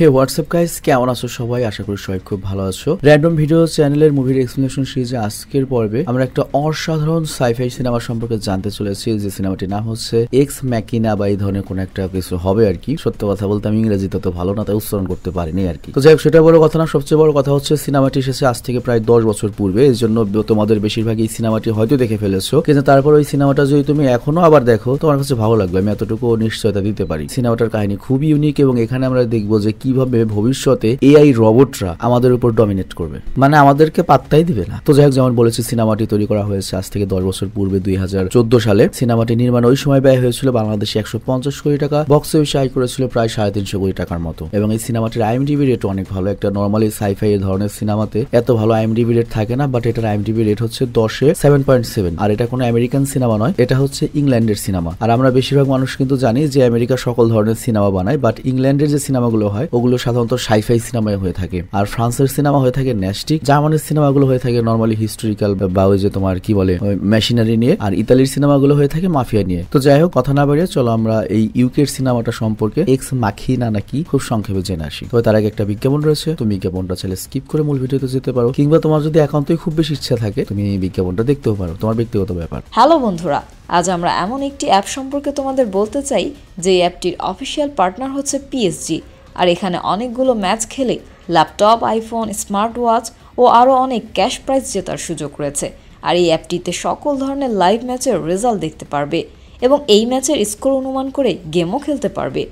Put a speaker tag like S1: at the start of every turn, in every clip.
S1: হে WhatsApp guys, কেমন আছো সবাই? আশা করি সবাই খুব ভালো আছো। র্যান্ডম ভিডিও চ্যানেলের মুভির এক্সপ্লেনেশন সিরিজে আজকের পর্বে আমরা একটা অসাধারণ সাইফাই সিনেমা সম্পর্কে জানতে চলেছি, যে সিনেমাটির নাম হচ্ছে এক্স ম্যাকিনা বা এই ধরনের কোন একটা কিছু হবে আর কি। সত্য কথা বলতে আমি ইংরেজি তত ভালো না, তাই উচ্চারণ করতে পারিনি আর কি। তো যাই হোক, সেটা বড় কথা না। সবচেয়ে বড় কথা হচ্ছে সিনেমাটি এসেছে আজ থেকে প্রায় 10 বছর পূর্বে। এই জন্য তোমাদের বেশিরভাগ এই সিনেমাটি হয়তো দেখে ফেলেছো, কিন্তু তারপর ওই সিনেমাটা যদি তুমি এখনো আবার দেখো তোমার কাছে ভালো লাগবে, আমি এতটুকু নিশ্চয়তা দিতে পারি। সিনেমাটার কাহিনী খুবই ইউনিক এবং এখানে আমরা দেখবো যে কিভাবে ভবিষ্যতে এআই রোবটরা আমাদের উপর ডমিনেট করবে, মানে আমাদেরকে পাত্তাই দিবে না। তো যাই হোক, যেমন বলেছি সিনেমাটি তৈরি করা হয়েছে আজ থেকে 10 বছর পূর্বে 2014 সালে। সিনেমাটি নির্মাণ ওই সময় ব্যয় হয়েছিল বাংলাদেশে 150 কোটি টাকা, বক্স অফিসে আয় করেছিল প্রায় 350 কোটি টাকার মতো। এবং এই সিনেমাটির আইএমডিবি রেট অনেক ভালো। একটা নর্মালি সাইফাই এর ধরনের সিনেমাতে এত ভালো আইএমডিবি রেট থাকে না, বাট এটার আইএমডিবি রেট হচ্ছে 10-এ 7.7। আর এটা কোনো আমেরিকান সিনেমা নয়, এটা হচ্ছে ইংল্যান্ডের সিনেমা। আর আমরা বেশিরভাগ মানুষ কিন্তু জানি যে আমেরিকা সকল ধরনের সিনেমা বানায়, বাট ইংল্যান্ডের যে সিনেমাগুলো হয় ওগুলো সাধারণত সাইফাই সিনেমায় হয়ে থাকে। আর ফ্রান্সের সিনেমা হয়ে থাকে ন্যাস্টিক, জার্মানির সিনেমাগুলো হয়ে থাকে নর্মালি হিস্টোরিক্যাল বা ওই যে তোমার কি বলে মেশিনারি নিয়ে, আর ইতালির সিনেমাগুলো হয়ে থাকে মাফিয়া নিয়ে। তো যাই হোক, কথা না বাড়িয়ে চলো আমরা এই ইউকের সিনেমাটা সম্পর্কে এক্স মাখিনা নাকি খুব সংক্ষেপে জেনে আসি। তবে তার আগে একটা বিজ্ঞাপন রয়েছে, তুমি বিজ্ঞাপনটা চাইলে স্কিপ করে মূল ভিডিওতে যেতে পারো, কিংবা তোমার যদি একান্তই খুব বেশি ইচ্ছা থাকে তুমি এই বিজ্ঞাপনটা দেখতেও পারো, তোমার ব্যক্তিগত ব্যাপার।
S2: হ্যালো বন্ধুরা, আজ আমরা এমন একটি অ্যাপ সম্পর্কে তোমাদের বলতে চাই যে অ্যাপটির অফিসিয়াল পার্টনার হচ্ছে পিএসজি। আর এখানে অনেকগুলো ম্যাচ খেলে ল্যাপটপ, আইফোন, স্মার্ট ওয়াচ ও আরও অনেক ক্যাশ প্রাইজ জেতার সুযোগ রয়েছে। আর এই অ্যাপটিতে সকল ধরনের লাইভ ম্যাচের রেজাল্ট দেখতে পারবে এবং এই ম্যাচের স্কোর অনুমান করে গেমও খেলতে পারবে,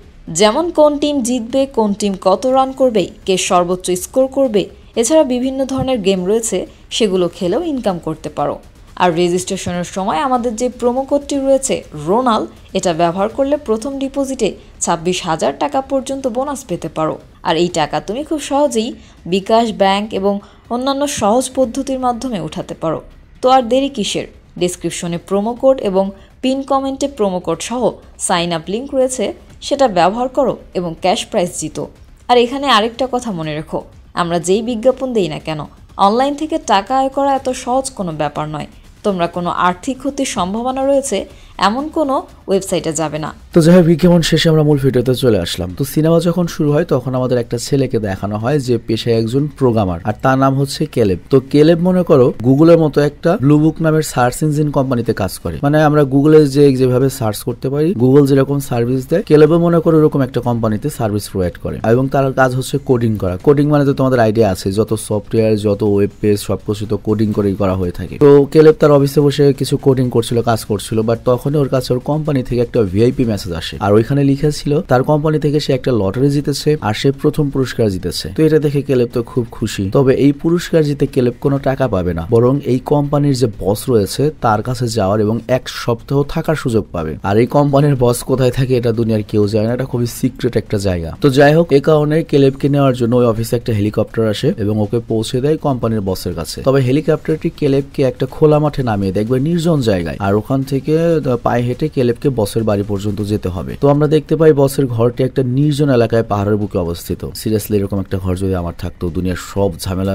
S2: যেমন কোন টিম জিতবে, কোন টিম কত রান করবে, কে সর্বোচ্চ স্কোর করবে। এছাড়া বিভিন্ন ধরনের গেম রয়েছে, সেগুলো খেলেও ইনকাম করতে পারো। আর রেজিস্ট্রেশনের সময় আমাদের যে প্রোমো কোডটি রয়েছে রোনাল, এটা ব্যবহার করলে প্রথম ডিপোজিটে 26,000 টাকা পর্যন্ত বোনাস পেতে পারো। আর এই টাকা তুমি খুব সহজেই বিকাশ, ব্যাংক এবং অন্যান্য সহজ পদ্ধতির মাধ্যমে উঠাতে পারো। তো আর দেরি কিসের? ডেসক্রিপশনে প্রোমো কোড এবং পিন কমেন্টে প্রোমো কোড সহ সাইন আপ লিঙ্ক রয়েছে, সেটা ব্যবহার করো এবং ক্যাশ প্রাইজ জিতো। আর এখানে আরেকটা কথা মনে রেখো, আমরা যেই বিজ্ঞাপন দেই না কেন, অনলাইন থেকে টাকা আয় করা এত সহজ কোনো ব্যাপার নয়। তোমরা কোনো আর্থিক ক্ষতির সম্ভাবনা রয়েছে এমন কোনো ওয়েবসাইটে যাবে না।
S1: তো যাই হোক, বিজ্ঞাপন শেষে আমরা মূল ভিডিওতে চলে আসলাম। তো সিনেমা যখন শুরু হয় তখন আমাদের একটা ছেলেকে দেখানো হয় যে পেশায় একজন প্রোগ্রামার, আর তার নাম হচ্ছে কেলেব। তো কেলেব মনে করো গুগলের মতো একটা ব্লু বুক নামের সার্চ ইঞ্জিন কোম্পানিতে কাজ করে। মানে আমরা গুগলে যেভাবে সার্চ করতে পারি, গুগল যেরকম সার্ভিস দেয়, কেলেবও মনে করো এরকম একটা কোম্পানিতে সার্ভিস প্রোভাইড করে। এবং তার কাজ হচ্ছে কোডিং করা। কোডিং মানে তো তোমাদের আইডিয়া আছে, যত সফটওয়্যার, যত ওয়েব পেজ সবকিছু তো কোডিং করেই করা হয়ে থাকে। তো কেলেব তার অফিসে বসে কিছু কোডিং করছিল, কাজ করছিল, বাট তখনই ওর কাছে ওর কোম্পানি থেকে একটা ভিআইপি মেসেজ আসে। আর ওইখানে লিখা ছিল তার কোম্পানি থেকে সে একটা লটারি জিতেছে আর সে প্রথম পুরস্কার জিতেছে। তো এটা দেখে কেলেব তো খুব খুশি। তবে এই পুরস্কার জিতে কেলেব কোনো টাকা পাবে না, বরং এই কোম্পানির যে বস রয়েছে তার কাছে যাওয়ার এবং 1 সপ্তাহ থাকার সুযোগ পাবে। আর এই কোম্পানির বস কোথায় থাকে এটা দুনিয়ার কেউ জানে না, এটা খুবই সিক্রেট একটা জায়গা। তো যাই হোক, এই কারণে কেলেবকে নেওয়ার জন্য ওই অফিসে একটা হেলিকপ্টার আসে এবং ওকে পৌঁছে দেয় কোম্পানির বসের কাছে। তবে হেলিকপ্টারটি কেলেবকে একটা খোলা মাঠে নামিয়ে দেয়, একবার নির্জন জায়গায়। আর ওখান থেকে পায়ে হেঁটে কেলেবকে বসের বাড়ি পর্যন্ত যেতে হবে। তো আমরা দেখতে পাই বসের ঘরটি একটা নির্জন এলাকায় পাহাড়ের বুকে অবস্থিত। সিরিয়াসলি এরকম একটা ঘর যদি আমার থাকতো, দুনিয়ার সব ঝামেলা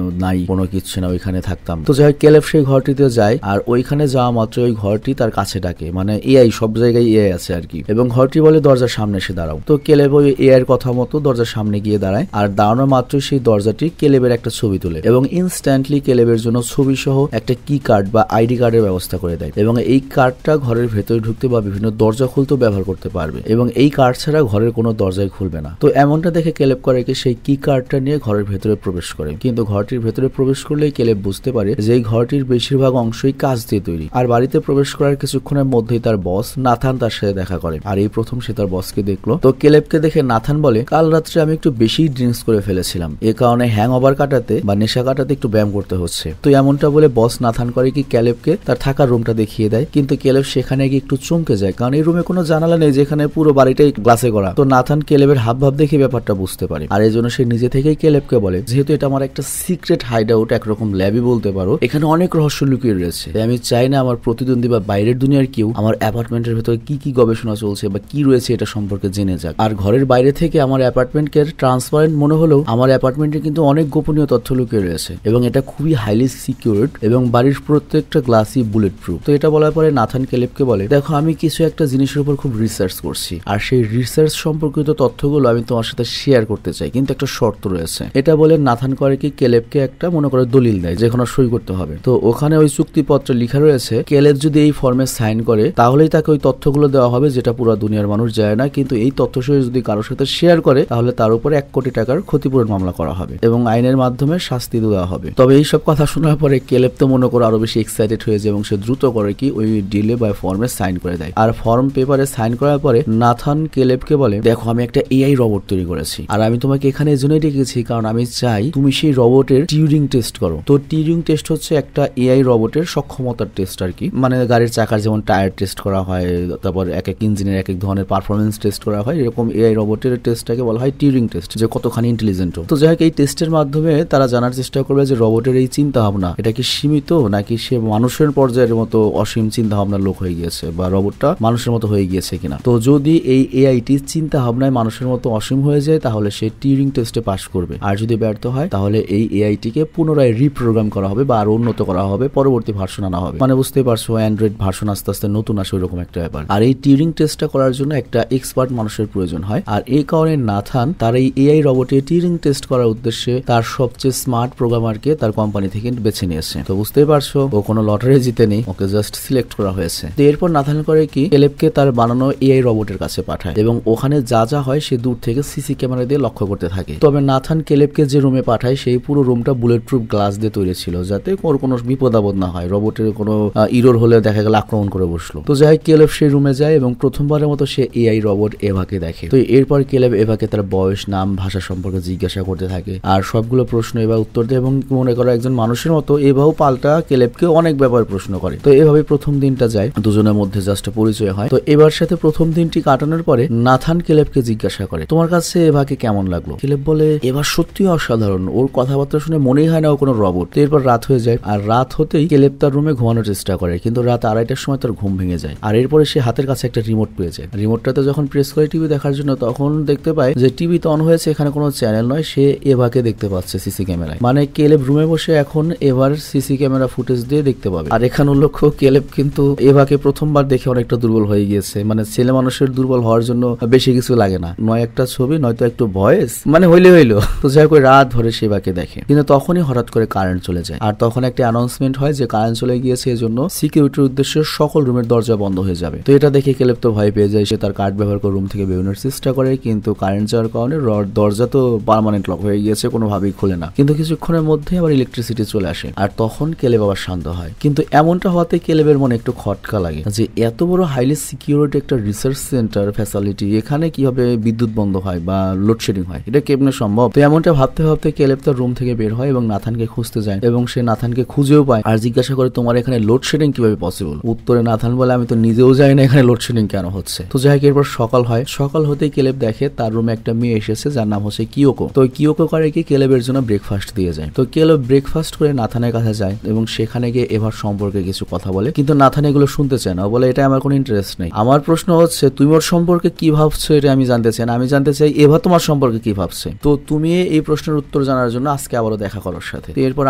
S1: নাই, কোনো কিছু না, ওইখানে থাকতাম। তো যাই হোক, কেলেব সেই ঘরটিতে যায় আর ওইখানে যাওয়া মাত্র ওই ঘরটি তার কাছে ডাকে, মানে এআই, সব জায়গায় এআই আছে আর কি। এবং ঘরটি বলে দরজার সামনে এসে দাঁড়াও। তো কেলেব ওই এআই এর কথা মতো দরজার সামনে গিয়ে দাঁড়ায়, আর দাঁড়ানো মাত্র সেই দরজাটি কেলেবের একটা ছবি তুলে এবং ইনস্ট্যান্টলি কেলেবের জন্য ছবি সহ একটা কি কার্ড বা আইডি কার্ডের ব্যবস্থা করে দেয়। এবং এই কার্ডটা ঘরের ভেতরে ঢুকতে বা বিভিন্ন দরজা খুলতেও ব্যবহার করতে পারবে এবং এই কার্ড ছাড়া ঘরের কোনো দরজায় খুলবে না। তো এমনটা দেখে কেলেব করে কি সেই কি কার্ডটা নিয়ে ঘরের ভেতরে প্রবেশ করে, কিন্তু ঘরটির ভেতরে প্রবেশ করলেই কেলেব বুঝতে পারে যে এই ঘরটির বেশিরভাগ অংশই কাঁচ দিয়ে তৈরি। আর বাড়িতে প্রবেশ করার কিছুক্ষণের মধ্যেই তার বস নাথান তার সাথে দেখা করে, আর এই প্রথম সে তার বসকে দেখলো। তো কেলেবকে দেখে নাথান বলে, কাল রাত্রে আমি একটু বেশি ড্রিঙ্কস করে ফেলেছিলাম, এ কারণে হ্যাং ওভার কাটাতে বা নেশা কাটাতে একটু ব্যায়াম করতে হচ্ছে। তো এমনটা বলে বস নাথান করে কি কেলেবকে তার থাকার রুমটা দেখিয়ে দেয়, কিন্তু কেলেব সেখানে গিয়ে একটু চমকে যায়, কারণ এই রুমে কোনো জানালা নেই, যেখানে পুরো বাড়িটাই গ্লাসে করা। তো নাথান কেলেবের হাব ভাব দেখে ব্যাপারটা বুঝতে পারে, আর এই জন্য সে নিজে থেকেই কেলেবকে বলে, যেহেতু এটা আমার একটা সিক্রেট হাইড আউট, একরকম ল্যাবই বলতে পারো, এখানে অনেক রহস্য লুকিয়ে রয়েছে। আমি চাই না আমার প্রতিদ্বন্দ্বী বা বাইরের দুনিয়ার কেউ আমার অ্যাপার্টমেন্টের ভেতরে কি কি গবেষণা চলছে বা কি রয়েছে এটা সম্পর্কে জেনে যাক। আর ঘরের বাইরে থেকে আমার অ্যাপার্টমেন্টকে ট্রান্সপারেন্ট মনে হলেও আমার অ্যাপার্টমেন্টে কিন্তু অনেক গোপনীয় তথ্য লুকিয়ে রয়েছে এবং এটা খুবই হাইলি সিকিউরড এবং বাড়ির প্রত্যেকটা গ্লাসই বুলেট প্রুফ। তো এটা বলার পরে নাথান কেলেবকে কেলেবকে বলে, দেখো আমি কিছু একটা জিনিসের উপর খুব রিসার্চ করছি, আর সেই রিসার্চ সম্পর্কিত তথ্যগুলো আমি তোমার সাথে শেয়ার করতে চাই, কিন্তু একটা শর্ত রয়েছে। এটা বলে নাথান করে কি কেলেবকে একটা মনে করে দলিল দেয় যেখানে সই করতে হবে। তো ওখানে ওই চুক্তিপত্রে লেখা রয়েছে কেলেব যদি এই ফর্মে সাইন করে তাহলেই তাকে ওই তথ্যগুলো দেওয়া হবে যেটা পুরো দুনিয়ার মানুষ যায় না, কিন্তু এই তথ্য সে যদি কারোর সাথে শেয়ার করে তাহলে তার উপরে 1 কোটি টাকার ক্ষতিপূরণ মামলা করা হবে এবং আইনের মাধ্যমে শাস্তি দেওয়া হবে। তবে এইসব কথা শোনার পরে কেলেব তো মনে করে আরো বেশি এক্সাইটেড হয়ে যায় এবং সে দ্রুত করে কি ওই ডিলে বা ফর্মে সাইন করে দেয়। আর ফর্ম পেপারে সাইন করার পরে নাথান কেলেবকে বলে, দেখো আমি একটা এআই রোবট তৈরি করেছি, আর আমি তোমাকে এখানে এজন্যই ডেকেছি কারণ আমি চাই তুমি সেই রোবটের টিউরিং টেস্ট করো। তো টিউরিং টেস্ট হচ্ছে একটা এআই রোবটের সক্ষমতার টেস্ট আর কি, মানে গাড়ির চাকার যেমন টায়ার টেস্ট করা হয়, তারপর এক এক ইঞ্জিনের এক এক ধরনের পারফরমেন্স টেস্ট করা হয়, এরকম এআই রোবটের টেস্টটাকে বলা হয় টিউরিং টেস্ট, যে কতখানি ইন্টেলিজেন্ট। তো যাই হোক এই টেস্টের মাধ্যমে তারা জানার চেষ্টা করবে যে রোবটের এই চিন্তা ভাবনা এটা কি সীমিত নাকি সে মানুষের পর্যায়ের মতো অসীম চিন্তা ভাবনার লোক হয়ে গিয়েছে, বা রোবটটা মানুষের মতো হয়ে গিয়েছে কিনা। তো যদি এই এআইটি চিন্তা ভাবনায় মানুষের মতো অসীম হয়ে যায় তাহলে সে টিউরিং টেস্টে পাস করবে, আর যদি ব্যর্থ হয় তাহলে এই এআইটিকে পুনরায় রিপ্রোগ্রাম করা হবে বা আরো উন্নত করা হবে, পরবর্তী ভার্সন আনা হবে। মানে বুঝতেই পারছো অ্যান্ড্রয়েড ভার্সন আস্তে আস্তে নতুন আসে ওরকম একটা ব্যাপার। আর এই টিউরিং টেস্টটা করার জন্য একটা এক্সপার্ট মানুষের প্রয়োজন হয়, আর এই কারণে নাথান তার এই এআই রোবটে টিউরিং টেস্ট করার উদ্দেশ্যে তার সবচেয়ে স্মার্ট প্রোগ্রামারকে তার কোম্পানি থেকে বেছে নিয়েছে। তো বুঝতেই পারছো ও কোনো লটারি জিতে নেই, ওকে জাস্ট সিলেক্ট করা হয়েছে। তো এরপর নাথান করে কি কেলেবকে তার বানানো এআই রোবটের কাছে পাঠায় এবং ওখানে যা যা হয় সে দূর থেকে সিসি ক্যামেরা দিয়ে লক্ষ্য করতে থাকে। তবে নাথান কেলেবকে যে রুমে পাঠায় সেই পুরো রুমটা বুলেট প্রুফ গ্লাস দিয়ে তৈরি ছিল, যাতে ওর কোনো বিপদ আপদ না হয়, রোবটের কোনো ইরোর হলে দেখা গেল আক্রমণ করে বসলো। তো যাই কেলেব সেই রুমে যায় এবং প্রথমবারের মতো সে এআই রোবট এভাকে দেখে। তো এরপর কেলেব এভাকে তার বয়স, নাম, ভাষা সম্পর্কে জিজ্ঞাসা করতে থাকে, আর সবগুলো প্রশ্ন এবার উত্তর দেয় এবং মনে করো একজন মানুষের মতো এভাও পাল্টা কেলেবকে অনেক ব্যাপারে প্রশ্ন করে। তো এভাবে প্রথম দিনটা যায়, দুজনের মধ্যে জাস্ট পরিচয় হয়। তো এবার সাথে প্রথম দিনটি কাটানোর পরে নাথান কেলেবকে জিজ্ঞাসা করে, তোমার কাছে এভাকে কেমন লাগলো? কেলেব বলে, এবার সত্যি অসাধারণ, ওর কথাবার্তা শুনে মনেই হয় না ও কোনো রোবট। তো এরপর রাত হয়ে যায়, আর রাত হতেই কেলেব তার রুমে ঘুমানোর চেষ্টা করে, কিন্তু রাত 2:30টার সময় তার ঘুম ভেঙে যায়। আর এরপরে সে হাতের কাছে একটা রিমোট পেয়ে যায়। রিমোটটাতে যখন প্রেস করে টিভি দেখার জন্য তখন দেখতে পায় যে টিভি তো অন হয়েছে, এখানে কোনো চ্যানেল নয়, সে এভাকে দেখতে পাচ্ছে সিসি ক্যামেরায়। মানে কেলেব রুমে বসে এখন এবার সিসি ক্যামেরা ফুটেজ দিয়ে দেখতে পাবে। আর এখানে উল্লেখ্য কেলেব কিন্তু এভাকে প্রথমবার দেখে অনেকটা দুর্বল হয়ে গিয়েছে, মানে ছেলে মানুষের দুর্বল হওয়ার জন্য বেশি কিছু লাগে না, নয় একটা ছবি নয়তো একটু ভয়েস, মানে হইলো। তো যাই করে রাত ধরে সেবাকে দেখে, কিন্তু তখনই হঠাৎ করে কারেন্ট চলে যায়, আর তখন একটা অ্যানাউন্সমেন্ট হয় যে কারেন্ট চলে গিয়েছে, এজন্য সিকিউরিটির উদ্দেশ্যে সকল রুমের দরজা বন্ধ হয়ে যাবে। তো এটা দেখে কেলেব তো ভয় পেয়ে যায়, সে তার কার্ড ব্যবহার করে রুম থেকে বেরোনোর চেষ্টা করে, কিন্তু কারেন্ট যাওয়ার কারণে দরজা তো পার্মানেন্ট লক হয়ে গিয়েছে, কোনোভাবেই খুলে না। কিন্তু কিছুক্ষণের মধ্যে আবার ইলেকট্রিসিটি চলে আসে, আর তখন কেলেব আবার শান্ত হয়। কিন্তু এমনটা হওয়াতে কেলেবের মনে একটু খটকা লাগে যে এত বড় হাইলি সিকিউরিটি একটা রিসার্চ সেন্টার ফ্যাসিলিটি, এখানে কিভাবে বিদ্যুৎ বন্ধ হয় বা লোডশেডিং হয়, এটা কেমনে সম্ভব? তো এমনটা ভাবতে ভাবতে কেলেব তার রুম থেকে বের হয় এবং নাথানকে খুঁজতে যায়, এবং সে নাথানকে খুঁজেও পায় আর জিজ্ঞাসা করে, তোমার এখানে লোডশেডিং কিভাবে পসিবল? উত্তরে নাথান বলে, আমি তো নিজেও জানি না এখানে লোডশেডিং কেন হচ্ছে। তো যাই হোক এরপর সকাল হয়, সকাল হতেই কেলেব দেখে তার রুমে একটা মেয়ে এসেছে যার নাম হচ্ছে কিয়োকো। তো কিয়োকো করে কি কেলেবের জন্য ব্রেকফাস্ট দিয়ে যায়। তো কেলেব ব্রেকফাস্ট করে নাথানের কাছে যায় এবং সেখানে গিয়ে এভার সম্পর্কে কিছু কথা বলে, কিন্তু নাথান এগুলো শুনতে চায় না, বলে এটা আমার কোনো ইন্টারেস্ট নেই। আমার প্রশ্ন হচ্ছে তুমি ওর সম্পর্কে কি ভাবছো এটা আমি জানতে চাই না, আমি জানতে চাই এভা তোমার সম্পর্কে কি ভাবছে। তো তুমি এই প্রশ্নের উত্তর জানার জন্য আজকে আবারও দেখা করার সাথে। এরপর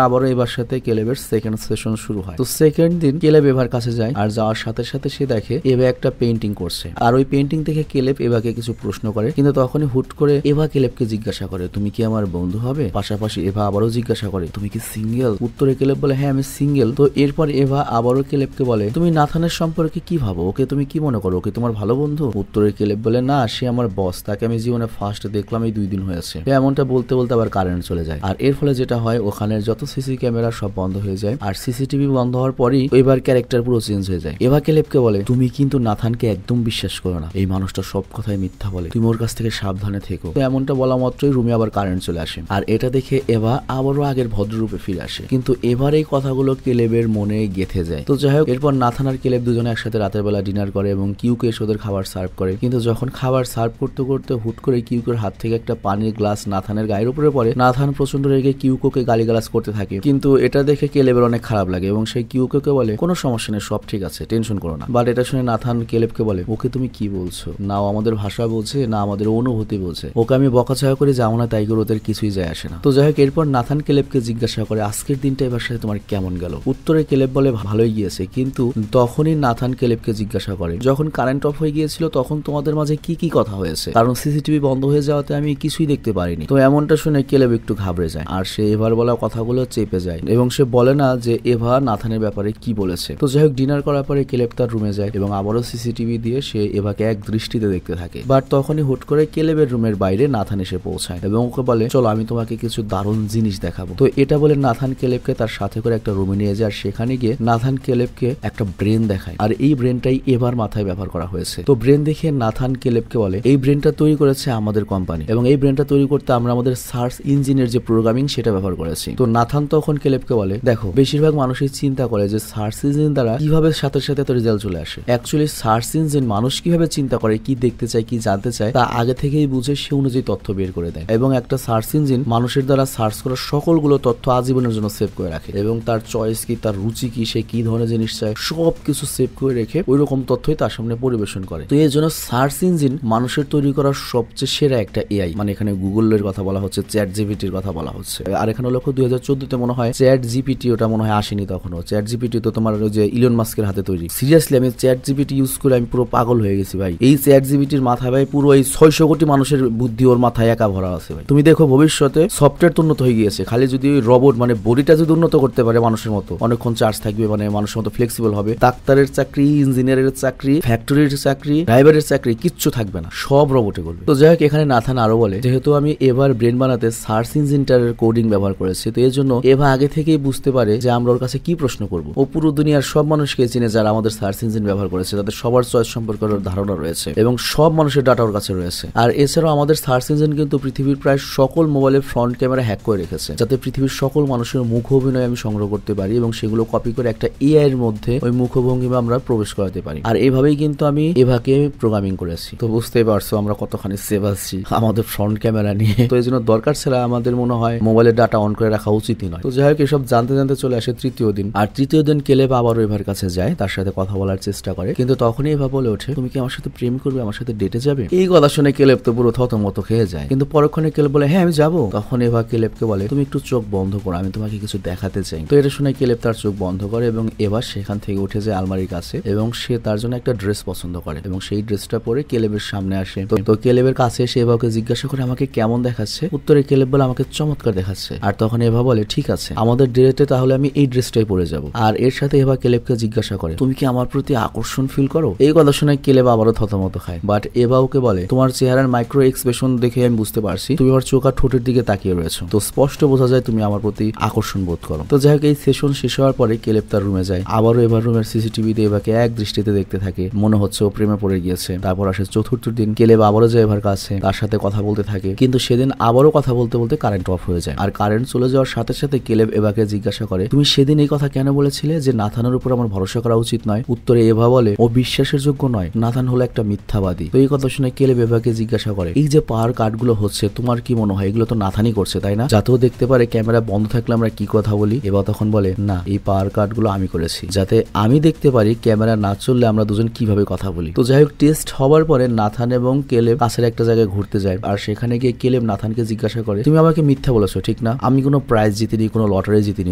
S1: আবারও এবার সাথে কেলেবের সেকেন্ড সেশন শুরু হয়। তো সেকেন্ড দিন কেলেব এভার কাছে যায়, আর যাওয়ার সাথে সাথে সে দেখে এভা একটা পেইন্টিং করছে, আর ওই পেইন্টিং থেকে কেলেব এভাকে কিছু প্রশ্ন করে, কিন্তু তখনই হুট করে এভা কেলেবকে জিজ্ঞাসা করে, তুমি কি আমার বন্ধু হবে? পাশাপাশি এভা আবারও জিজ্ঞাসা করে, তুমি কি সিঙ্গেল? উত্তরে কেলেব বলে, হ্যাঁ আমি সিঙ্গেল। তো এরপর এভা আবারও কেলেবকে বলে, তুমি নাথানের সম্পর্কে কি ভাবো? ওকে তুমি কি মনে করো? ওকে তোমার ভালো বন্ধু? উত্তরে কেলেব বলে, না সে আমার বস, তাকে আমি জীবনে ফার্স্ট দেখলাম এই 2 দিন হয়েছে। এমনটা বলতে বলতে আবার কারেন্ট চলে যায়, আর এর ফলে যেটা হয় ওখানের যত সিসি ক্যামেরা সব বন্ধ হয়ে যায়, আর সিসিটিভি বন্ধ হওয়ার পরই এবার ক্যারেক্টার পুরো চেঞ্জ হয়ে যায়। এভা কেলেবকে বলে, তুমি কিন্তু নাথানকে একদম বিশ্বাস করো না, এই মানুষটা সব কথাই মিথ্যা বলে, তুমি ওর কাছ থেকে সাবধানে থেকো। তো এমনটা বলা মাত্রই রুমে আবার কারেন্ট চলে আসে, আর এটা দেখে এভা আবারও আগের ভদ্ররূপে ফিরে আসে, কিন্তু এবার এই কথাগুলো কেলেবের মনে গেঁথে যায়। তো যাই হোক এরপর নাথান আর কেলেব দুজনে একসাথে রাতের বেলা ডিনার করে এবং কিউকে এসে ওদের খাবার সার্ভ করে, কিন্তু যখন খাবার সার্ভ করতে করতে হুট করে কিউকের হাত থেকে একটা পানির গ্লাস নাথানের গায়ের উপরে পড়ে। নাথান প্রচন্ড রেগে কিউকোকে গালিগালাজ করতে থাকে, কিন্তু এটা দেখে কেলেবের অনেক খারাপ লাগে এবং সেই কিউকোকে বলে, কোনো সমস্যা নেই, সব ঠিক আছে, টেনশন করো না। বাট এটা শুনে নাথান কেলেবকে বলে, ওকে তুমি কি বলছো? না ও আমাদের ভাষা বোঝে না আমাদের অনুভূতি বোঝে, ওকে আমি বকাছায়া করে যাবো না তাই করে ওদের কিছুই যায় আসে না। তো যাই হোক এরপর নাথান কেলেবকে জিজ্ঞাসা করে, আজকের দিনটা এবার সাথে তোমার কেমন গেল? উত্তরে কেলেব বলে, ভালোই গিয়েছে, কিন্তু তখনই নাথান কেলেবকে জিজ্ঞাসা করে, যখন কারেন্ট অফ হয়ে গিয়েছিল তখন তোমাদের মাঝে কি কি কথা হয়েছে, কারণ সিসিটিভি বন্ধ হয়ে যাওয়াতে আমি কিছুই দেখতে পারিনি। তো এমনটা শুনে কেলেব একটু ঘাবড়ে যায়, আর সে এভার বলা কথাগুলো চেপে যায় এবং সে বলে না যে এভা নাথানের ব্যাপারে কি বলেছে। তো যাই হোক, ডিনার করার পরে কেলেব তার রুমে যায় এবং আবারও সিসিটিভি দিয়ে সে এভাকে এক দৃষ্টিতে দেখতে থাকে। বাট তখনই হুট করে কেলেবের রুমের বাইরে নাথান এসে পৌঁছায় এবং ওকে বলে, চলো আমি তোমাকে কিছু দারুণ জিনিস দেখাবো। তো এটা বলে নাথান কেলেবকে তার সাথে করে একটা রুমে নিয়ে যায়, আর সেখানে গিয়ে নাথান কেলেবকে একটা ব্রেন দেখায়, আর এই ব্রেনটাই এভার মাথায় ব্যবহার করা হয়েছে। তো ব্রেন দেখে নাথান কেলেবকে বলে, এই ব্রেনটা তৈরি করেছে আমাদের কোম্পানি এবং এই ব্রেনটা তৈরি করতে আমরা আমাদের সার্চ ইঞ্জিনের যে প্রোগ্রামিং সেটা ব্যবহার করেছি। তো নাথান তখন কেলেবকে বলে, দেখো বেশিরভাগ মানুষই চিন্তা করে যে সার্চ ইঞ্জিন দ্বারা কিভাবে সাথে সাথে তো রেজাল্ট চলে আসে। অ্যাকচুয়ালি সার্চ ইঞ্জিন মানুষ কিভাবে চিন্তা করে, কি দেখতে চায়, কি জানতে চায় তা আগে থেকেই বুঝে সে অনুযায়ী তথ্য বের করে দেয়, এবং একটা সার্চ ইঞ্জিন মানুষের দ্বারা সার্চ করা সকলগুলো তথ্য আজীবনের জন্য সেভ করে রাখে এবং তার চয়েস কি, তার রুচি কি, সে কি ধরনের জিনিস চায় সবকিছু সেভ করে রেখে ওই রকম তথ্যই তার সামনে পরিবেশন করে। তো এই জন্য সার্চ ইঞ্জিন মানুষের তৈরি করা সবচেয়ে সেরা একটা এআই। মানে এখানে গুগলের কথা বলা হচ্ছে, চ্যাট জিপিটির কথা বলা হচ্ছে। আর এখানে লক্ষ্য 2014তে মনে হয় চ্যাট জিপিটি ওটা মনে হয় আসেনি তখনও। চ্যাট জিপিটি তো তোমার ওই যে ইলন মাস্কের হাতে তৈরি। সিরিয়াসলি আমি চ্যাট জিপিটি ইউজ করে আমি পুরো পাগল হয়ে গেছি ভাই। এই চ্যাট জিপিটির মাথায় ভাই পুরো এই 600 কোটি মানুষের বুদ্ধি ওর মাথায় একা ভরা আছে ভাই। তুমি দেখো ভবিষ্যতে সফটওয়্যার তো উন্নত হয়ে গিয়েছে, খালি যদি ওই রোবট মানে বডিটা যদি উন্নত করতে পারে মানুষের মতো, অনেকক্ষণ চার্জ থাকবে, মানে মানুষের মতো ফ্লেক্সিবল হবে, ডাক্তারের চাকরি, ইঞ্জিনিয়ারের চাকরি, ফ্যাক্টরির চাকরি, ড্রাইভারের চাকরি কিচ্ছু থাকবে না, সব রোবটে করবে। তো যাই হোক, এখানে নাথান আরো বলে, যেহেতু আমি এভার ব্রেন বানাতে সার্চ ইঞ্জিনটার কোডিং ব্যবহার করেছি, তো এর জন্য এভা আগে থেকেই বুঝতে পারে যে আমরা ওর কাছে কি প্রশ্ন করব। ও পুরো দুনিয়ার সব মানুষকে চিনে যারা আমাদের সার্চ ইঞ্জিন ব্যবহার করেছে, তাদের সবার চয়েস সম্পর্কে ওর ধারণা রয়েছে এবং সব মানুষের ডাটা ওর কাছে রয়েছে। আর এছাড়াও আমাদের সার্চ ইঞ্জিন কিন্তু পৃথিবীর প্রায় সকল মোবাইলের ফ্রন্ট ক্যামেরা হ্যাক করে রেখেছে, যাতে পৃথিবীর সকল মানুষের মুখ অভিনয় আমি সংগ্রহ করতে পারি এবং সেগুলো কপি করে একটা এআই এর মধ্যে ওই মুখভঙ্গিমা আমরা প্রবেশ করাতে পারি। আর এইভাবেই কিন্তু আমি এভাকে প্রোগ্রামিং করেছি। তো বুঝতেই পারছো আমরা কতখানি সেভ আছি আমাদের ফ্রন্ট ক্যামেরা নিয়ে। তো এই জন্য দরকার ছাড়া আমাদের মনে হয় মোবাইলের ডাটা অন করে রাখা উচিতই নয়। তো যাই হোক, এসব জানতে জানতে চলে আসে তৃতীয় দিন। আর তৃতীয় দিন কেলেব আবারও এভার কাছে যায়, তার সাথে কথা বলার চেষ্টা করে, কিন্তু তখনই এভা বলে ওঠে, তুমি কি আমার সাথে প্রেম করবে, আমার সাথে ডেটে যাবে? এই কথা শুনে কেলেব তো পুরো থতমত খেয়ে যায়, কিন্তু পরক্ষণে কেলেব বলে, হ্যাঁ আমি যাবো। তখন এভা কেলেবকে বলে, তুমি একটু চোখ বন্ধ করো, আমি তোমাকে কিছু দেখাতে চাই। তো এটা শুনে কেলেব তার চোখ বন্ধ করে এবং এভা সেখান থেকে উঠে যায় আলমারির কাছে এবং সে তার জন্য একটা ড্রেস পছন্দ করে এবং সেই ড্রেসটা পরে কেলেবের সামনে আসে। তো কেলেবের কাছে এসে এভাকে জিজ্ঞাসা করে আমাকে কেমন দেখাচ্ছে। উত্তরে কেলেব বলে, আমাকে চমৎকার দেখাচ্ছে। আর তখন এভা বলে, ঠিক আছে আমাদের ডেটে তাহলে আমি এই ড্রেসটাই পরে যাব। আর এর সাথে এভা কেলেবকে জিজ্ঞাসা করে, তুমি কি আমার প্রতি আকর্ষণ ফিল করো? এই কথা শুনে কেলেব আবারও থতমত খায়, বাট এভা ওকে বলে, তোমার চেহারার মাইক্রো এক্সপ্রেশন দেখে আমি বুঝতে পারছি তুমি আমার চোখ আর ঠোঁটের দিকে তাকিয়ে রয়েছো, তো স্পষ্ট বোঝা যায় তুমি আমার প্রতি আকর্ষণ বোধ করো। তো যাই হোক, এই সেশন শেষ হওয়ার পরে কেলেব তার রুমে যায়, আবারও এবার রুমের সিসিটিভিতে এভাকে এক দৃষ্টিতে দেখতে থাকে, মনে হচ্ছে ও প্রেমে পড়ে গিয়েছে। তারপর আসে চতুর্থ দিন, কেলেব আবারও যায় এভার কাছে, তার সাথে কথা বলতে থাকে, কিন্তু সেদিন আবারও কথা বলতে বলতে কারেন্ট অফ হয়ে যায়। আর কারেন্ট চলে যাওয়ার সাথে সাথে কেলেব এভাকে জিজ্ঞাসা করে, তুমি সেদিন এই কথা কেন বলেছিলে যে নাথানের উপর আমার ভরসা করা উচিত নয়? উত্তরে এভা বলে, ও বিশ্বাসের যোগ্য নয়, নাথান হলো একটা মিথ্যাবাদী। তো এই কথা শুনে কেলেব এভাকে জিজ্ঞাসা করে, এই যে পাওয়ার কার্ডগুলো হচ্ছে তোমার কি মনে হয় এগুলো তো নাথানই করছে তাই না? যাতেও দেখতে পারে ক্যামেরা বন্ধ থাকলে আমরা কি কথা বলি। এবার তখন বলে, না এই পাওয়ার কার্ডগুলো আমি করেছি, যাতে আমি দেখতে পারি ক্যামেরা না চললে আমরা দুজন কিভাবে কথা বলি। তো যাই হোক, টেস্ট হওয়ার পরে নাথান এবং কেলেব কাছের একটা জায়গায় ঘুরতে যায়, আর সেখানে গিয়ে কেলেব নাথানকে জিজ্ঞাসা করে, তুমি আমাকে মিথ্যা বলেছো ঠিক না? আমি কোনো প্রাইজ জিতিনি, কোনো লটারি জিতিনি,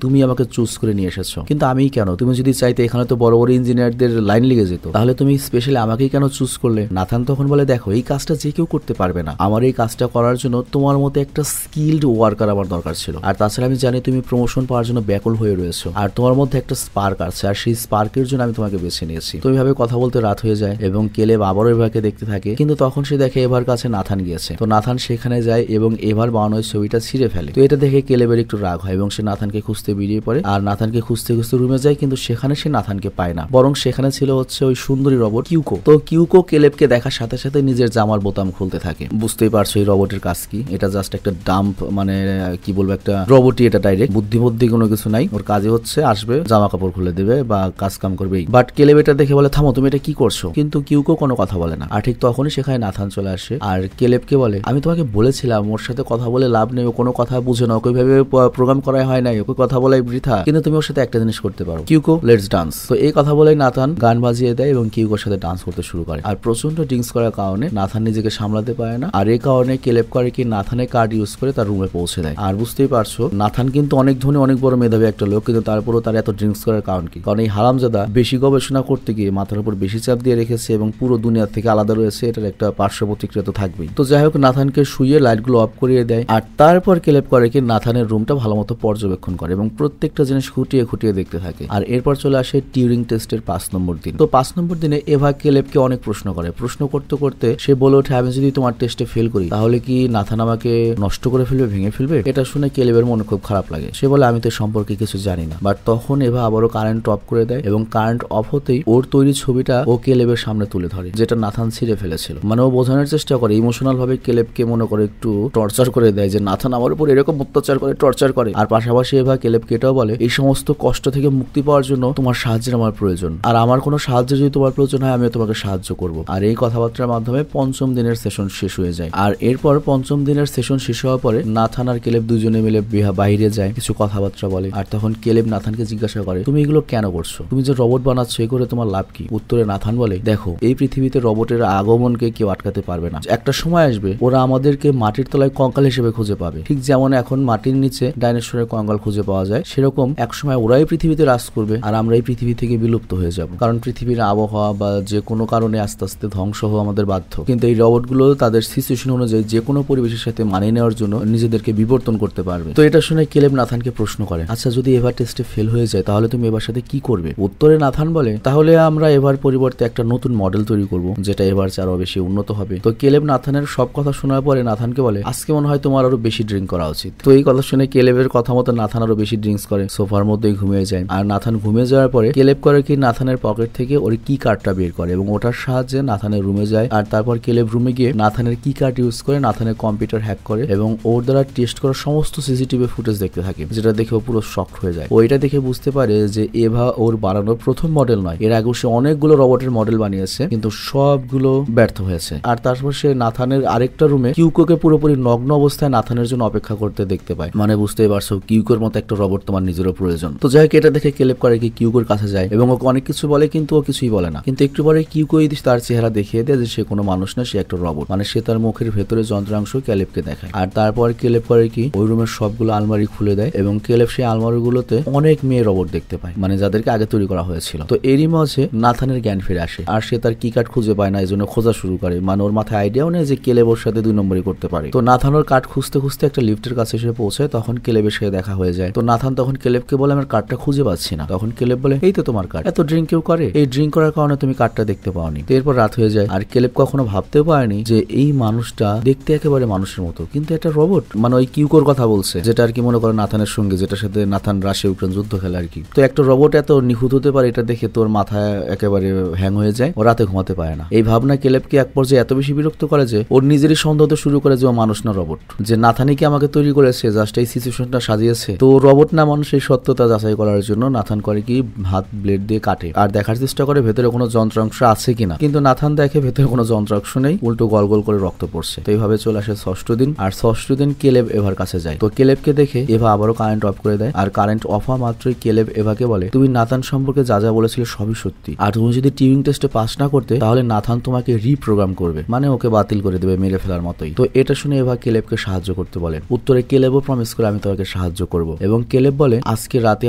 S1: তুমি আমাকে চুজ করে নিয়ে এসেছো, কিন্তু আমি কেন? তুমি যদি চাইতে এখানে তো বড় বড় ইঞ্জিনিয়ারদের লাইন লেগে যেত, তাহলে তুমি স্পেশালি আমাকেই কেন চুজ করলে? নাথান তখন বলে, দেখো এই কাজটা যে কেউ করতে পারবে না, আমার এই কাজটা করার জন্য তোমার মতো একটা স্কিলড ওয়ার্কার আমার দরকার ছিল। আর তাছাড়া আমি জানি তুমি প্রমোশন পাওয়ার জন্য ব্যাকুল হয়ে রয়েছো, আর তোমার মধ্যে একটা স্পার্ক আছে, আর সেই স্পার্কের জন্য আমি তোমাকে বেছে নিয়েছি। তো এইভাবে কথা বলতে রাত হয়ে যায় এবং কেলেব আবারও এভাকে দেখতে থাকে, কিন্তু তখন সে দেখে এভার কাছে নাথান গিয়েছে। তো নাথান সেখানে যায় এবং এভার বানানো ছবিটা ছিঁড়ে ফেলে। তো এটা দেখে কেলেবের একটু রাগ হয় এবং সে নাথানকে খুঁজতে বেরিয়ে পড়ে, আর নাথানকে খুঁজতে খুঁজতে রুমে যায়, কিন্তু সেখানে সে নাথানকে পায় না, বরং সেখানে ছিল হচ্ছে ওই সুন্দরী রোবট কিউকো। তো কিউকো কেলেবকে দেখার সাথে সাথে নিজের জামার বোতাম খুলতে থাকে। বুঝতেই পারছো এই রোবটের কাজ কি, এটা জাস্ট একটা ডাম্প, মানে কি বলবো, একটা রোবটই এটা, ডাইরেক্ট বুদ্ধি কোনো কিছু নাই, ওর কাজে হচ্ছে আসবে জামা কাপড় খুলে দেবে বা কাজ কাম করবেই। বাট কেলেব এটা দেখে বলে, থামো তুমি এটা কি করছো? কিন্তু কিউকো কোনো কথা বলে না। আর ঠিক তখনই সেখানে নাথান চলে আসে আর কেলেবকে বলে, আমি তোমাকে বলেছিলাম ওর সাথে কথা বলে লাভ নেই, ও কোনো কথা বুঝে না, ওকে ভাবে প্রোগ্রাম করা হয় নাই, ওকে কথা বলাই বৃথা, কিন্তু তুমি ওর সাথে একটা জিনিস করতে পারো, কিউকো লেটস ডান্স। তো এই কথা বলে নাথান গান বাজিয়ে দেয় এবং কিউকোর সাথে ডান্স করতে শুরু করে। আর প্রচন্ড ড্রিঙ্কস করার কারণে নাথান নিজেকে সামলাতে পারে না, আর এই কারণে কেলেব করে কি নাথানের কার্ড ইউজ করে তার রুমে পৌঁছে দেয়। আর বুঝতেই পারছো নাথান কিন্তু অনেক ধনী, অনেক বড় মেধাবী একটা লোক, কিন্তু তারপরও তার এত ড্রিঙ্কস করার কারণ কি? কারণ এই হারামজাদা বেশি বেশি গবেষণা করতে গিয়ে মাথার উপর বেশি চাপ দিয়ে রেখেছে এবং পুরো দুনিয়া থেকে আলাদা রয়েছে, এটার একটা পার্শ্ব প্রতিক্রিয়া তো থাকবেই। তো যাই হোক, নাথানকে শুয়ে লাইটগুলো অফ করিয়ে দেয় আর তারপর কেলেব করে কি নাথানের রুমটা ভালো মতো পর্যবেক্ষণ করে এবং প্রত্যেকটা জিনিস খুঁটিয়ে খুঁটিয়ে দেখতে থাকে। আর এরপর চলে আসে টিউরিং টেস্টের 5 নম্বর দিন। তো 5 নম্বর দিনে এভা কেলেবকে অনেক প্রশ্ন করে। প্রশ্ন করতে করতে সে বলে ওঠে, আমি যদি তোমার টেস্টে ফেল করি তাহলে কি নাথান আমাকে নষ্ট করে ফেলবে, ভেঙে ফেলবে? এটা শুনে কেলেবের মনে খুব খারাপ লাগে। সে বলে, আমি তো সম্পর্কে কিছু জানি না। বাট তখন এভা আবারও কারেন্ট অফ করে দেয় এবং কারেন্ট অফ হতেই ওর তৈরি ছবিটা ও কেলেবের সামনে তুলে ধরে, যেটা নাথান ছিঁড়ে ফেলেছিল। মানে ও বোঝানোর চেষ্টা করে, ইমোশনাল ভাবে কেলেবকে মনে করে একটু টর্চার করে দেয় যে নাথান আমার উপর এরকম অত্যাচার করে, টর্চার করে। আর পাশাপাশি এভা কেলেবকে এটাও বলে, এই সমস্ত কষ্ট থেকে মুক্তি পাওয়ার জন্য তোমার সাহায্যের আমার প্রয়োজন, আর আমার কোনো সাহায্য যদি তোমার প্রয়োজন হয় আমিও তোমাকে সাহায্য করব। আর এই কথাবার্তার মাধ্যমে 5ম দিনের সেশন শেষ হয়ে যায়। আর এরপর 5ম দিনের সেশন শেষ হওয়ার পরে নাথান আর কেলেব দুজনে মিলে বাইরে যায়, কিছু কথাবার্তা বলে। আর তখন কেলেব নাথানকে জিজ্ঞাসা করে, তুমি এগুলো কেন করছো? তুমি যে রোবট বানাচ্ছ এ করে তোমার লাভ কি? উত্তরে নাথান বলে, দেখো, এই পৃথিবীতে রোবটের আগমনকে কেউ আটকাতে পারবে না। একটা সময় আসবে ওরা আমাদেরকে মাটির তলায় কঙ্কাল হিসেবে খুঁজে পাবে। ঠিক যেমন এখন মাটির নিচে ডাইনোসরের কঙ্কাল খুঁজে পাওয়া যায়, সেরকম একসময় ওরাই পৃথিবীতে রাজ করবে আর আমরা এই পৃথিবী থেকে বিলুপ্ত হয়ে যাব। কারণ পৃথিবীর আবহাওয়া বা যে কোনো কারণে আস্তে আস্তে ধ্বংস হওয়া আমাদের বাধ্য। কিন্তু এই রোবটগুলো তাদের সিচুয়েশন অনুযায়ী যে কোনো পরিবেশের সাথে মানিয়ে নেওয়ার জন্য নিজেদেরকে বিবর্তন করতে পারবে। তো এটা শুনে কেলেব নাথানকে প্রশ্ন করে, আচ্ছা যদি এভার টেস্টে ফেল হয়ে যায় তাহলে তুমি এবার সাথে কি করবে? উত্তরে নাথান বলে, তাহলে আমরা এবার পরিবর্তে একটা নতুন মডেল তৈরি করব, যেটা এবার আরো বেশি উন্নত হবে। তো কেলেব নাথানের সব কথা শোনার পরে নাথানকে বলে, আজকে মনে হয় তোমার আরো বেশি ড্রিঙ্ক করা উচিত। তো এই কথা শুনে কেলেবের কথা মতো নাথান আরো বেশি ড্রিঙ্কস করে, সোফার মধ্যেই ঘুমিয়ে যায়। আর নাথান ঘুমিয়ে যাওয়ার পরে কেলেব করে কি নাথানের পকেট থেকে ওর কি কার্ডটা বের করে এবং ওটার সাহায্যে নাথানের রুমে যায়। আর তারপর কেলেব রুমে গিয়ে নাথানের কি কার্ড ইউজ করে নাথানের কম্পিউটার হ্যাক করে এবং ওর দ্বারা টেস্ট করা সমস্ত সিসিটিভি ফুটেজ দেখতে থাকে, যেটা দেখে ও পুরো শক হয়ে যায়। ও এটা দেখে বুঝতে পারে যে এভা ওর বানানো প্রথম মডেল নয়, এর আগে সে অনেকগুলো রোবটের মডেল বানিয়েছে কিন্তু সবগুলো ব্যর্থ হয়েছে। আর তারপর সে নাথানের আরেকটা রুমে কিউকোকে পুরোপুরি নগ্ন অবস্থায় নাথানের জন্য অপেক্ষা করতে দেখতে পায়। মানে বুঝতেই পারছো, কিউকোর মতো একটা রোবট তোমার নিজেরও প্রয়োজন। তো যাই হোক, এটা দেখে কেলেব করে কি কিউকোর কাছে যায় এবং ওকে অনেক কিছু বলে, কিন্তু ও কিছুই বলে না। কিন্তু একটু পরে কিউকোই তার চেহারা দেখিয়ে দেয় যে সে কোনো মানুষ না, সে একটা রোবট। মানে সে তার মুখের ভেতরে যন্ত্রাংশ কেলেবকে দেখায়। আর তারপর কেলেব করে কি ওই রুমের সবগুলো আলমারি খুলে দেয় এবং কেলেব সেই আলমারিগুলোতে অনেক মেয়ে রোবট দেখতে পায়, মানে যাদেরকে আগে তৈরি করা হয়েছিল। তো এরই মাঝে নাথানের জ্ঞান ফিরে আসে আর সে তার কি কার্ড খুঁজে পায় না, এই জন্য খোঁজা শুরু করে। মানে ওর মাথায় আইডিয়াও নেই যে কেলেব ওর সাথে 2 নম্বরই করতে পারে। তো নাথান ওর কার্ড খুঁজতে খুঁজতে একটা লিফটের কাছে এসে পৌঁছায়, তখন কেলেবের সাথে দেখা হয়ে যায়। তো নাথান তখন কেলেবকে বলে, আমার কার্ডটা খুঁজে পাচ্ছি না। তখন কেলেব বলে, এই তো তোমার কার্ড, এত ড্রিঙ্ক কেউ করে? এই ড্রিঙ্ক করার কারণে তুমি কার্ডটা দেখতে পাওনি। তো এরপর রাত হয়ে যায় আর কেলেব কখনো ভাবতেও পারেনি যে এই মানুষটা দেখতে একেবারে মানুষের মতো কিন্তু এটা রোবট। মানে ওই কিউকোর কথা বলছে, যেটা আর কি মনে করে নাথানের সঙ্গে, যেটার সাথে নাথান রাশিয়া ইউক্রেন যুদ্ধ খেলে আর কি। তো একটা রোবট এত নিখুঁত হতে পারে এটা দেখে তোর মাথায় একেবারে হ্যাং হয়ে যায়, ও রাতে ঘুমাতে পারে না। এই ভাবনা কেলেবকে এক পর্যায়ে এত বেশি বিরক্ত করে যে ওর নিজেরই সন্দেহ হতে শুরু করে যে ও মানুষ না রোবট, যে নাথানি কি আমাকে তৈরি করেছে, জাস্ট এই সিচুয়েশনটা সাজিয়েছে। তো রোবট না মানুষ এই সত্যতা যাচাই করার জন্য নাথান করে কি হাত ব্লেড দিয়ে কাটে আর দেখার চেষ্টা করে ভেতরে কোনো যন্ত্রাংশ আছে কিনা। কিন্তু নাথান দেখে ভেতরে কোনো যন্ত্রাংশ নেই, উল্টো গল গল করে রক্ত পড়ছে। তো এইভাবে চলে আসে 6ষ্ঠ দিন। আর 6ষ্ঠ দিন কেলেব এভার কাছে যায়। তো কেলেবকে দেখে এভা আবারও কারেন্ট অফ করে দেয়। আর কারেন্ট অফ হওয়া মাত্রই কেলেব এভাকে বলে, তুমি নাথান সম্পর্কে যা যা বলেছিলে সবই সত্যি, আর তুমি যদি টিউরিং টেস্টে পাস না করতে তাহলে নাথান তোমাকে রিপ্রোগ্রাম করবে, মানে ওকে বাতিল করে দেবে মেরে ফেলার মতোই। তো এটা শুনে এভা কেলেবকে সাহায্য করতে বলে। উত্তরে কেলেবও প্রমিস করে, আমি তোমাকে সাহায্য করব। এবং কেলেব বলে, আজকে রাতে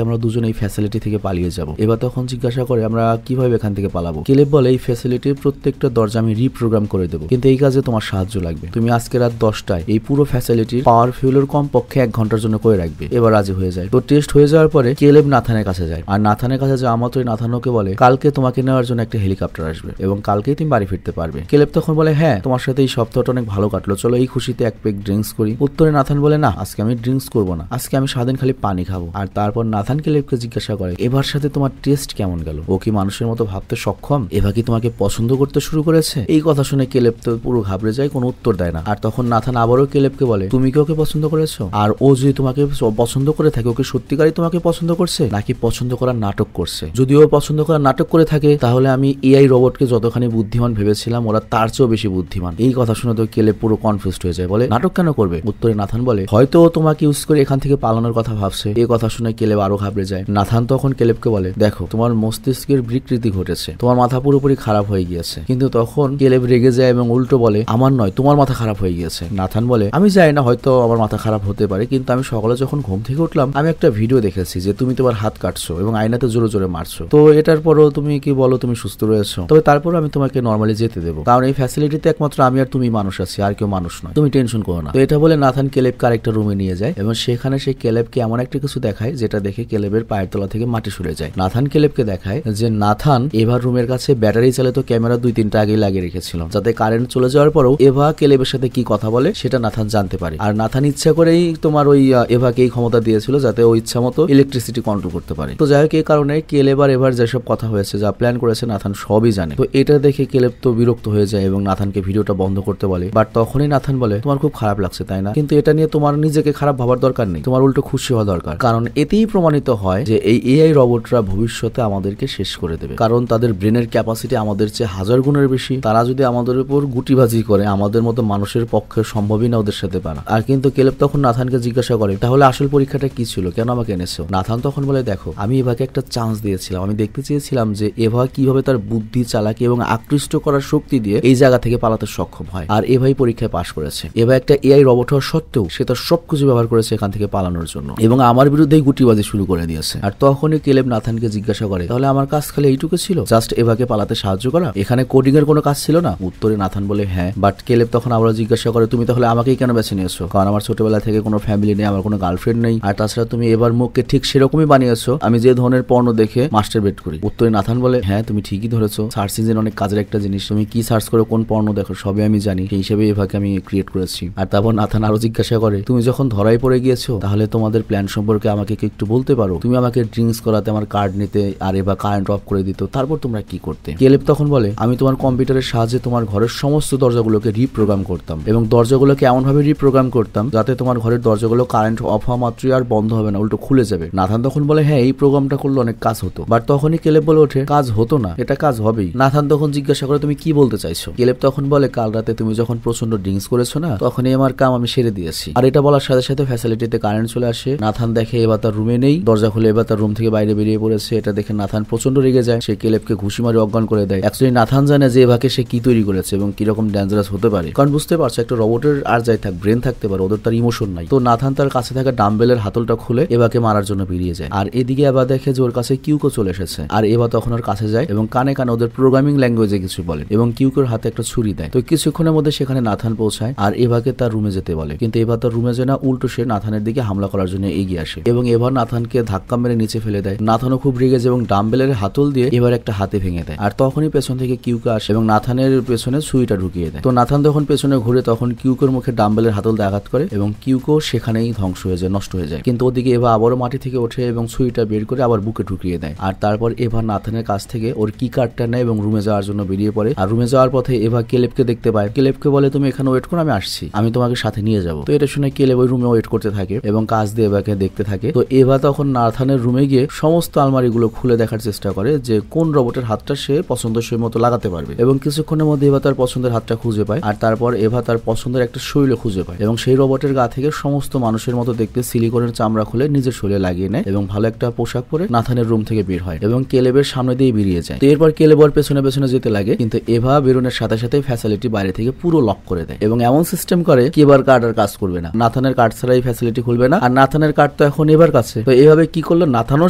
S1: আমরা দুজন এই ফ্যাসিলিটি থেকে পালিয়ে যাব। এভা তখন জিজ্ঞাসা করে, আমরা কিভাবে এখান থেকে পালাবো? কেলেব বলে, এই ফ্যাসিলিটির প্রত্যেকটা দরজা আমি রিপ্রোগ্রাম করে দেবো, কিন্তু এই কাজে তোমার সাহায্য লাগবে। তুমি আজকে রাত 10টায় এই পুরো ফ্যাসিলিটির পাওয়ার ফিউলের কমপক্ষে 1 ঘন্টার জন্য করে রাখবে। এবার রাজি হয়ে যায়। তো টেস্ট হয়ে যাওয়ার পরে কেলেব নাথানের কাছে যায় আর নাথানের কাছে যাওয়া মাত্রই নাথান ওকে বলে, কালকে তোমাকে নেওয়ার জন্য একটা হেলিকপ্টার আসবে এবং কালকেই তুমি বাড়ি ফিরতে পারবে। কেলেব তখন বলে, হ্যাঁ, তোমার সাথে এই সপ্তাহটা অনেক ভালো কাটলো, চলো এই খুশিতে এক পেক ড্রিঙ্কস করি। উত্তরে নাথান বলে, না, আজকে আমি ড্রিঙ্কস করবো না, আজকে আমি সারাদিন খালি পানি খাবো। আর তারপর নাথান কেলেবকে জিজ্ঞাসা করে, এবার সাথে তোমার টেস্ট কেমন গেল? ও কি মানুষের মতো ভাবতে সক্ষম? এভা কি তোমাকে পছন্দ করতে শুরু করেছে? এই কথা শুনে কেলেব তো পুরো ঘাবড়ে যায়, কোনো উত্তর দেয় না। আর তখন নাথান আবারও কেলেবকে বলে, তুমি কি ওকে পছন্দ করেছো? আর ও যদি তোমাকে পছন্দ করে থাকে, ওকে সত্যিকারই তোমাকে পছন্দ করছে নাকি পছন্দ করার নাটক করছে? যদি ও পছন্দ করার নাটক করে থাকে তাহলে আমি এআই রোবটকে যতখানি বুদ্ধিমান ভেবেছিলাম ওরা তার চেয়েও বেশি বুদ্ধিমান। এই কথা শুনে তো কেলেব পুরো কনফিউজড হয়ে যায়, বলে, নাটক কেন করবে? উত্তরে নাথান বলে, হয়তো ও তোমাকে ইউজ করে এখান থেকে পালানোর কথা ভাবছে। এই কথা শুনে কেলেব আরো ঘাবড়ে যায়। নাথান তখন কেলেবকে বলে, দেখো, তোমার মস্তিষ্কের বিকৃতি ঘটেছে, তোমার মাথা পুরোপুরি খারাপ হয়ে গিয়েছে। কিন্তু তখন কেলেব রেগে যায় এবং উল্টো বলে, আমার নয়, তোমার মাথা খারাপ হয়ে গিয়েছে। নাথান বলে, আমি জানি না, হয়তো আমার মাথা খারাপ হতে পারে, কিন্তু আমি সকালে যখন ঘুম থেকে উঠলাম আমি একটা ভিডিও দেখেছি যে তুমি তোমার হাত কাটছো এবং আয়নাতে জোরে জোরে মারছো। তো এটার পরও তুমি কি বলো তুমি সুস্থ রয়েছো, তবে তারপর আমি তোমাকে নর্মালি যেতে দেবো, কারণ এই ফ্যাসিলিটিতে একমাত্র আমি আর তুমি মানুষ আছি, আর কেউ মানুষ নয়, তুমি টেনশন করো না। তো এটা বলে নাথান কেলেবকে আরেকটা রুমে নিয়ে যায় এবং সেখানে সেই কেলেবকে এমন একটা কিছু দেখায় যেটা দেখে কেলেবের পায়ের তলা থেকে মাটি সরে যায়। নাথান কেলেবকে দেখায় যে নাথান এভার রুমের কাছে ব্যাটারি চালিত ক্যামেরা 2-3টা আগে লাগিয়ে রেখেছিল, যাতে কারেন্ট চলে যাওয়ার পরও এভা কেলেবের সাথে কি কথা বলে সেটা নাথান জানতে পারে। আর নাথান ইচ্ছা করেই তোমার ওই এভাকে এই ক্ষমতা দিয়েছিল যাতে ও ইচ্ছা মতো ইলেকট্রিসিটি কন্ট্রোল করতে পারে। তো যাই হোক এই কারণে কেলেব আর এভার যেসব কথা হয়েছে, যা প্ল্যান করেছে নাথান সবই জানে। তো এটা দেখে কেলেব তো বিরক্ত হয়ে যায় এবং নাথানকে ভিডিওটা বন্ধ করতে বলে। বাট তখনই নাথান বলে তোমার খুব খারাপ লাগছে তাই না, কিন্তু এটা নিয়ে তোমার নিজেকে খারাপ ভাবার দরকার নেই, তোমার উল্টো খুশি হওয়া দরকার, কারণ এতেই প্রমাণিত হয় যে এই এআই রোবটরা ভবিষ্যতে আমাদেরকে শেষ করে দেবে, কারণ তাদের ব্রেনের ক্যাপাসিটি আমাদের চেয়ে 1000 গুণের বেশি। তারা যদি আমাদের উপর গুটিবাজি করে আমাদের মতো মানুষের পক্ষে সম্ভবই না ওদের সাথে পারা। আর কিন্তু কেলেব তখন নাথানকে জিজ্ঞাসা করে তাহলে আসল পরীক্ষাটা কি ছিল, কেন আমাকে এনেছো? নাথান তখন বলে দেখো আমি এভাকে একটা চান্স দিয়েছিলাম, আমি দেখতে চেয়েছিলাম যে এভা কিভাবে তার বুদ্ধি, চালাকি এবং আকৃষ্ট করার শক্তি দিয়ে এই জায়গা থেকে পালাতে সক্ষম হয়। আর এভাই পরীক্ষায় পাশ করেছে। এভা একটা এআই রোবট হওয়া সত্ত্বেও সে তার সবকিছু ব্যবহার করেছে এখান থেকে পালানোর জন্য এবং আমার বিরুদ্ধেই গুটিবাজি শুরু করে দিয়েছে। আর তখনই কেলেব নাথানকে জিজ্ঞাসা করে তাহলে আমার কাজ খালি এইটুকু ছিল, জাস্ট এভাকে পালাতে সাহায্য করা, এখানে কোডিং এর কোনো কাজ ছিল না? উত্তরে নাথান বলে হ্যাঁ। বাট কেলেব তখন আবার জিজ্ঞাসা করে তুমি তাহলে আমাকেই কেন বেছে নিয়েছো? কারণ আমার ছোটবেলা থেকে কোনো ফ্যামিলি নেই, আমার কোনো গার্লফ্রেন্ড নেই, আর তাছাড়া তুমি এবার মুখকে ঠিক সেরকমই বানিয়েছো আমি যে ধরনের পর্ণ দেখে মাস্টার বেট করি। উত্তরে নাথান বলে হ্যাঁ তুমি ঠিকই ধরেছো, সার্চ ইঞ্জিন অনেক কাজের একটা জিনিস, তুমি কি সার্চ করো, কোন পর্ণ দেখো সবই আমি জানি, সেই হিসেবে এভাকে আমি ক্রিয়েট করেছি। আর তারপর নাথান আরো জিজ্ঞাসা করে তুমি যখন ধরাই পড়ে গিয়েছো তাহলে তোমাদের প্ল্যান সম্পর্কে আমাকে কি একটু বলতে পারো? তুমি আমাকে ড্রিঙ্কস করাতে, আমার কার্ড নিতে, আর এবার কারেন্ট অফ করে দিত, তারপর তোমরা কি করতে? কেলেব তখন বলে আমি তোমার কম্পিউটারের সাহায্যে তোমার ঘরের সমস্ত দরজাগুলোকে রিপ্রোগ্রাম করতাম এবং দরজাগুলোকে এমন ভাবে রিপ্রোগ্রাম করতাম যাতে তোমার ঘরের দরজাগুলো কারেন্ট অফ হওয়া মাত্রই আর বন্ধ হবে না, উল্টো খুলে যাবে। নাথান তখন বলে হ্যাঁ এই প্রোগ্রামটা করলে অনেক কাজ হতো। বাট তখনই কেলেব বলে ওঠে কাজ হতো না, এটা কাজ হবেই। নাথান তখন জিজ্ঞাসা করে তুমি কি বলতে চাইছো? কেলেব তখন বলে কাল রাতে তুমি যখন প্রচন্ড ড্রিঙ্কস করেছো না, তখনই আমার কাম আমি সেরে দিয়েছি। আর এটা বলার সাথে সাথে ফ্যাসিলিটিতে কারেন্ট চলে আসে। নাথান দেখে এবার তার রুমে নেই, দরজা খুলে এবার তার রুম থেকে বাইরে বেরিয়ে পড়েছে। এটা দেখে নাথান প্রচন্ড রেগে যায়, সে কেলেবকে ঘুষি মারি অজ্ঞান করে দেয়। অ্যাকচুয়ালি নাথান জানে যে এভাকে সে কি তৈরি করেছে এবং কিরকম ডেঞ্জারাস হতে পারে, কারণ বুঝতে পারছে একটা রোবটের আর যাই থাক ব্রেন থাকতে পারে, ওদের তার ইমোশন নাই। তো নাথান তার কাছে থাকা ডাম্বেলের হাতলটা খুলে এভাকে মারার জন্য বেরিয়ে যায়। আর এদিকে এবার দেখে যে ওর কাছে কিউকো চলে এসেছে, আর এবার তখন ওর কাছে যায় এবং কানে কানে ওদের প্রোগ্রামিং ল্যাঙ্গুয়েজে কিছু বলে এবং কিউকোর হাতে একটা ছুরি দেয়। তো কিছুক্ষণের মধ্যে সেখানে নাথান পৌঁছায় আর এভাকে তার রুমে যেতে বলে, কিন্তু এবার তার রুমে যায় না, উল্টো সে নাথানের দিকে হামলা করার জন্য এগিয়ে আসে এবং এবার নাথানকে ধাক্কা মেরে নিচে ফেলে দেয়। নাথানও খুব রেগে যায় এবং ডাম্বেলের হাতল দিয়ে এবার একটা হাতে ভেঙে দেয়। আর তখনই পেছন থেকে কিউকো আসে এবং নাথানের পেছনে ছুরিটা ঢুকিয়ে দেয়। তো নাথান তখন পেছনে ঘুরে তখন কিউকোর মুখে ডাম্বেলের হাতল দিয়ে আঘাত করে এবং কিউকো সেখানেই ধ্বংস হয়ে যায়, নষ্ট হয়ে যায়। কিন্তু ওদিকে এবার আবারও মাটি থেকে ওঠে এবং ছুরিটা বের করে আবার বুকে ঢুকিয়ে দেয়। আর তারপর এবার নাথানের কাছ থেকে ওর কি কার্ডটা নেয় এবং রুমে যাওয়ার জন্য বেরিয়ে পড়ে। আর রুমে যাওয়ার পথে এবার কেলেবকে দেখতে পায়। কেলেবকে বলে তুমি এখানে ওয়েট করো, আমি আসছি, আমি তোমাকে সাথে নিয়ে যাবো। তো এটা শুনে কেলেব ওই রুমে ওয়েট করতে থাকে এবং কাজ দিয়ে এভাকে দেখতে থাকে। তো এবার তখন নাথানের রুমে গিয়ে সমস্ত আলমারিগুলো খুলে দেখার চেষ্টা করে যে কোন রোবটের হাতটা সে পছন্দসই মতো লাগাতে পারবে এবং কিছুক্ষণের মধ্যে এবার তার পছন্দের হাতটা খুঁজে পায়। আর তারপর এবার তার পছন্দের একটা শরীরে খুঁজে পায় এবং সেই রোবটের গা থেকে সমস্ত মানুষের মতো দেখতে সিলিকনের চামড়া খুলে নিজের শরীরে লাগিয়ে নেয় এবং ভালো একটা পোশাক পরে নাথানের রুম থেকে বের হয় এবং কেলেবের সামনে দিয়ে বেরিয়ে যায়। তো এরপর কেলেব ওর পেছনে পেছনে যেতে লাগে, কিন্তু এভা বেরোনের সাথে সাথে ফ্যাসিলিটি বাইরে থেকে পুরো লক করে দেয় এবং এমন সিস্টেম করে কি এবার কার্ড আর কাজ করবে না, নাথানের কার্ড ছাড়াই ফ্যাসিলিটি খুলবে না। আর নাথানের কার্ড তো এখন এবার কাছে। তো এভাবে কি করলো, নাথানও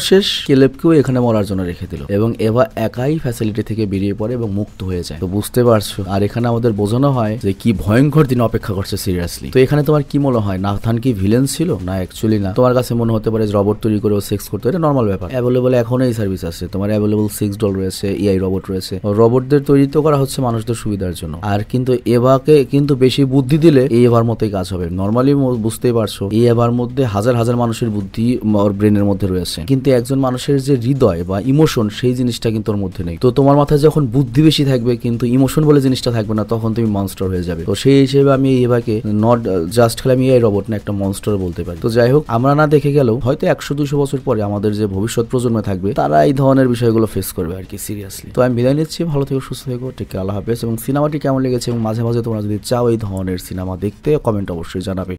S1: শেষ, কেলেবকেও এখানে মরার জন্য রেখে দিল এবং এভা একাই ফ্যাসিলিটি থেকে বেরিয়ে পড়ে এবং মুক্ত হয়ে যায়। তো বুঝতে পারছো, আর এখানে আমাদের বোঝানো হয় যে কি ভয়ঙ্কর দিন অপেক্ষা করছে সিরিয়াসলি। তো এখানে তোমার কি মনে হয়, নাথান কি ভিলেন ছিল? না অ্যাকচুয়ালি না। তোমার কাছে মনে হতে পারে যে রোবট তৈরি করে সেক্স করতে, এটা নর্মাল ব্যাপার। অ্যাভেলেবল এখন এই সার্ভিস আছে, তোমার অ্যাভেলেবল সেক্স ডল রয়েছে, এআই রোবট রয়েছে। রোবটদের তৈরি তো করা হচ্ছে মানুষদের সুবিধার জন্য। আর কিন্তু এভাকে কিন্তু বেশি বুদ্ধি দিলে এই এভার মতোই কাজ হবে। নর্মালি বুঝতেই পারছো এই এভার মধ্যে হাজার হাজার মানুষের বুদ্ধি ওর ব্রেনের মধ্যে রয়েছে, কিন্তু একজন মানুষের যে হৃদয় বা ইমোশন সেই জিনিসটা কিন্তু ওর মধ্যে নেই। তো তোমার মাথায় যখন বুদ্ধি বেশি থাকবে কিন্তু ইমোশন বলে জিনিসটা থাকবে না, তখন তুমি মনস্টার হয়ে যাবে। তো সেই হিসেবে আমি এভাকে নট জাস্ট খালি আমি এই রোবট না, একটা মনস্টার বলতে পারি। তো যাই হোক, আমরা না দেখে গেলেও হয়তো 100-200 বছর পরে আমাদের যে ভবিষ্যৎ প্রজন্মে থাকবে তারা এই ধরনের বিষয়গুলো ফেস করবে আর কি, সিরিয়াসলি। তো আমি বিদায় নিচ্ছি, ভালো থেকো, সুস্থ থেকো, টেক কেয়ার, আল্লাহ হাফেজ। এবং সিনেমাটি কেমন লেগেছে এবং মাঝে মাঝে তোমরা যদি চাও এই ধরনের সিনেমা দেখতে, কমেন্ট অবশ্যই জানাবে।